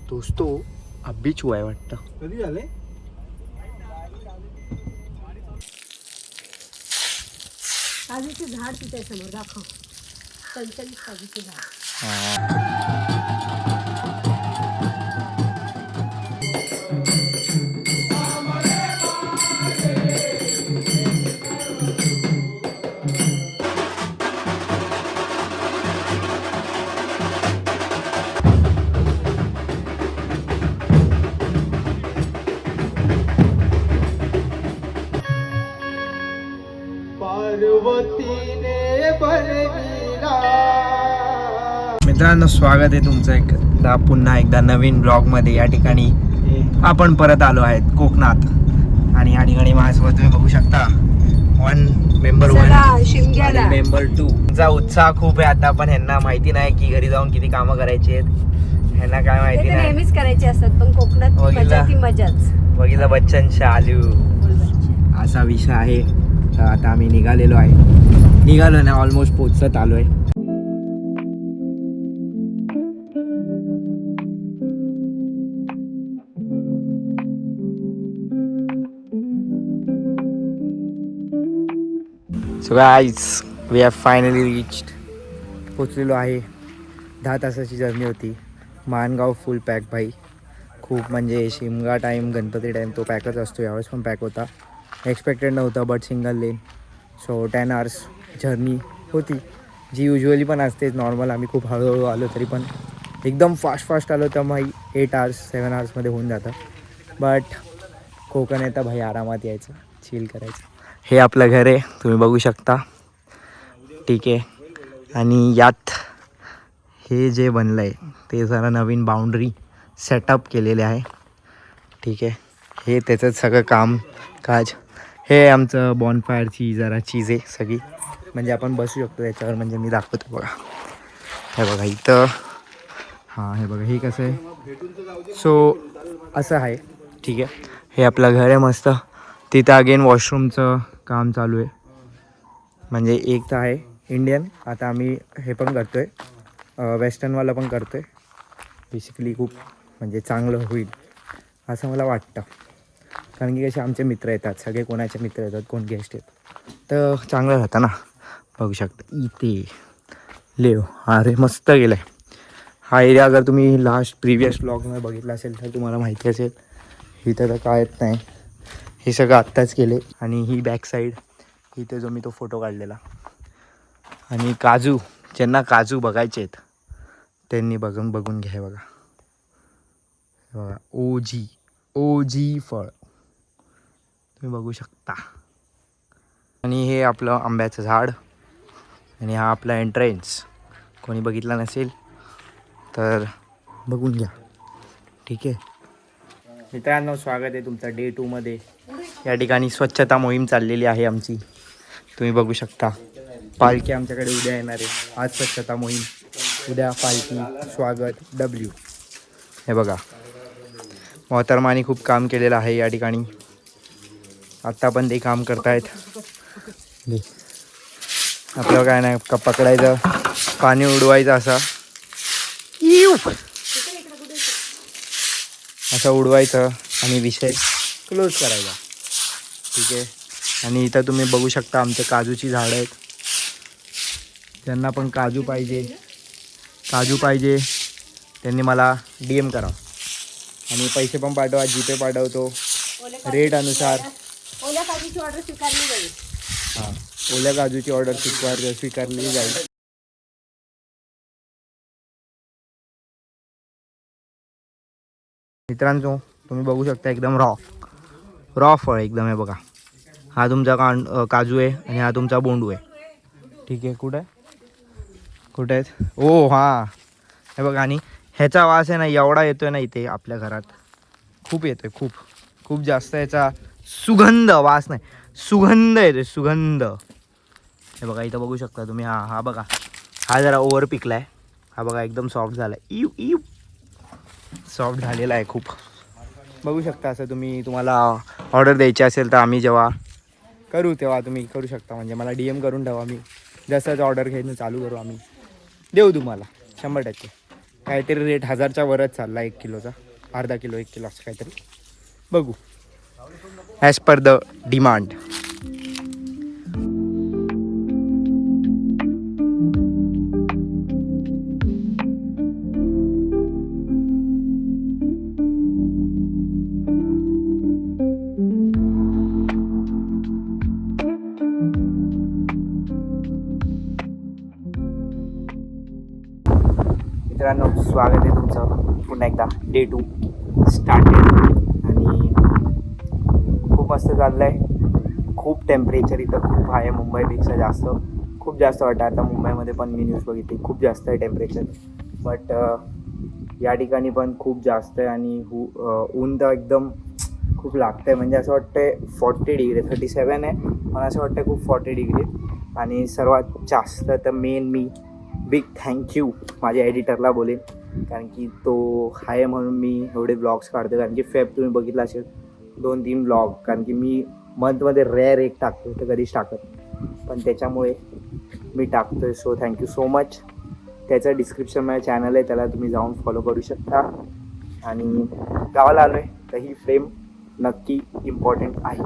दोस्तो अभी चुआ आहे वाटतं. कधी झाले? काजूचे झाड तिथे समोर दाखव. 45 काजूचे झाड. मित्रांनो स्वागत आहे तुमचं एकदा पुन्हा एकदा नवीन ब्लॉग मध्ये. या ठिकाणी आपण परत आलो आहेत कोकणात आणि या ठिकाणी माझ्यासोबत तुम्ही बघू शकता मेंबर 1 शिमग्याला मेंबर 2. तुमचा उत्साह खूप आहे आता, पण ह्यांना माहिती नाही की घरी जाऊन किती कामं करायची आहेत. ह्यांना काय माहिती नाही. नेहमीच करायचे असतात पण कोकणात मजा ती मजाच. बघितलं बच्चन शालू असा विषय आहे. तर आता आम्ही निघालो ना ऑलमोस्ट पोचत आलोय. So guys we have finally reached. पोचलेलो आहे. 10 तासाची जर्नी होती. माणगाव फुल पॅक भाई. खूप म्हणजे शिमगा टाईम गणपती टाईम तो पॅकच असतो. यावेळेस पण पॅक होता. एक्सपेक्टेड नव्हतं but single lane. So 10 hours journey होती जी युजली पण असते नॉर्मल. आम्ही खूप हळूहळू आलो तरी पण एकदम फास्ट आलो तर भाई 8 आवर्स 7 आवर्समध्ये होऊन जातं. बट कोकण येतं भाई आरामात यायचं, चिल करायचं. हे आपलं घर आहे तुम्ही बघू शकता. ठीक आहे. आणि यात हे जे बनलं आहे ते जरा नवीन बाउंड्री सेटअप केलेले आहे. ठीक आहे. हे त्याचं सगळं काज. हे आमचं बॉनफायरची जरा चीज आहे सगळी. म्हणजे आपण बसू शकतो त्याच्यावर. म्हणजे मी दाखवतो बघा. हे बघा इथं. हां हे बघा हे कसं आहे. सो असं आहे. ठीक आहे. हे आपलं घर आहे मस्त. तिथं अगेन वॉशरूमचं काम चालू आहे. म्हणजे एक तर आहे इंडियन. आता आम्ही हे पण करतो आहे वेस्टर्नवाला पण करतो आहे. बेसिकली खूप म्हणजे चांगलं होईल असं मला वाटतं. कारण की कसे आमचे मित्र येतात सगळे. कोणाचे मित्र येतात कोण गेस्ट येतात तर चांगलं राहतं ना. बघू शकता इथे लेव. अरे मस्त गेलं आहे हा एरिया. अगर तुम्ही लास्ट प्रिव्हियस ब्लॉगमध्ये बघितलं असेल तर तुम्हाला माहिती असेल. इथं तर काय येत नाही. हे सगळं आत्ताच केले. आणि ही बॅक साईड इथे जो मी तो फोटो काढलेला. आणि काजू ज्यांना काजू बघायचे आहेत त्यांनी बघून घ्या. बघा ओजी फळ तुम्ही बघू शकता. आणि हे आपलं आंब्याचं झाड. आणि हा आपला एंट्रन्स. कोणी बघितला नसेल तर बघून घ्या. ठीक आहे मित्रांनो स्वागत आहे तुमचं डे 2 मध्ये. या ठिकाणी स्वच्छता मोहीम चाललेली आहे आमची. तुम्ही बघू शकता. पालखी आमच्याकडे उद्या येणार आहे. आज स्वच्छता मोहीम, उद्या पालखी स्वागत W. हे बघा मोहतरमानी खूप काम केलेलं आहे या ठिकाणी. आत्ता पण ते काम करतायत. आपलं काय नाही पकडायचं पाणी उडवायचं असं उडवायचं आणि विषय क्लोज करायचा. ठीक आहे. आणि इथं तुम्ही बघू शकता आमचे काजूची झाडं आहेत. ज्यांना पण काजू पाहिजे त्यांनी मला DM करा. आणि पैसे पण पाठवा. जीपे पाठवतो रेट अनुसार. ओल्या काजूची ऑर्डर स्वीकारली जाईल. हां ओल्या काजूची ऑर्डर स्वीकारली जाईल. मित्रांनो तुम्ही बघू शकता एकदम रॉ फळ एकदम आहे बघा. हा तुमचा काजू आहे आणि हा तुमचा बोंडू आहे. ठीक आहे. कुठे आहेत. ओ हां हे बघा. आणि ह्याचा वास आहे ना एवढा येतोय ना इथे आपल्या घरात. खूप येतोय खूप जास्त. याचा सुगंध वास नाही सुगंध येतोय सुगंध. हे बघा इथं बघू शकता तुम्ही. हा बघा हा जरा ओव्हर पिकला आहे. हा बघा एकदम सॉफ्ट झाला आहे. सॉफ्ट झालेला आहे खूप. बघू शकता असं तुम्हाला ऑर्डर द्यायची असेल तर आम्ही जेव्हा करू तेव्हा तुम्ही करू शकता. म्हणजे मला DM करून ठेवा. मी जसंच ऑर्डर घ्यायचं चालू करू. आम्ही देऊ तुम्हाला 100%. काहीतरी रेट 1000च्या वरच चालला 1 किलोचा, अर्धा किलो 1 किलो असं काहीतरी. बघू ॲज पर द डिमांड. मित्रांनो, स्वागत आहे तुमचं पुन्हा एकदा डे 2 स्टार्टेड. आणि खूप मस्त चाललं आहे. खूप टेम्परेचर इथं खूप आहे, मुंबईपेक्षा जास्त, खूप जास्त वाटतं. आता मुंबईमध्ये पण मी न्यूज बघितली, खूप जास्त आहे टेम्परेचर. बट या ठिकाणी पण खूप जास्त आहे. आणि ऊन तर एकदम खूप लागतं आहे. म्हणजे असं वाटतंय 40 डिग्री, 37 आहे पण असं वाटतं खूप 40 डिग्री. आणि सर्वात जास्त तर मेन मी बिग थँक्यू माझ्या एडिटरला बोलेन, कारण की तो आहे म्हणून मी एवढे ब्लॉग्स काढतो. कारण की तुम्ही बघितला असेल 2-3 ब्लॉग, कारण की मी मंथमध्ये रेअर एक टाकतो, तर कधीच टाकत, पण त्याच्यामुळे मी टाकतो आहे. So thank you so much. त्याचं डिस्क्रिप्शनमध्ये चॅनल आहे, त्याला तुम्ही जाऊन फॉलो करू शकता. आणि गावाला आलो आहे तर ही फ्रेम नक्की इम्पॉर्टंट आहे.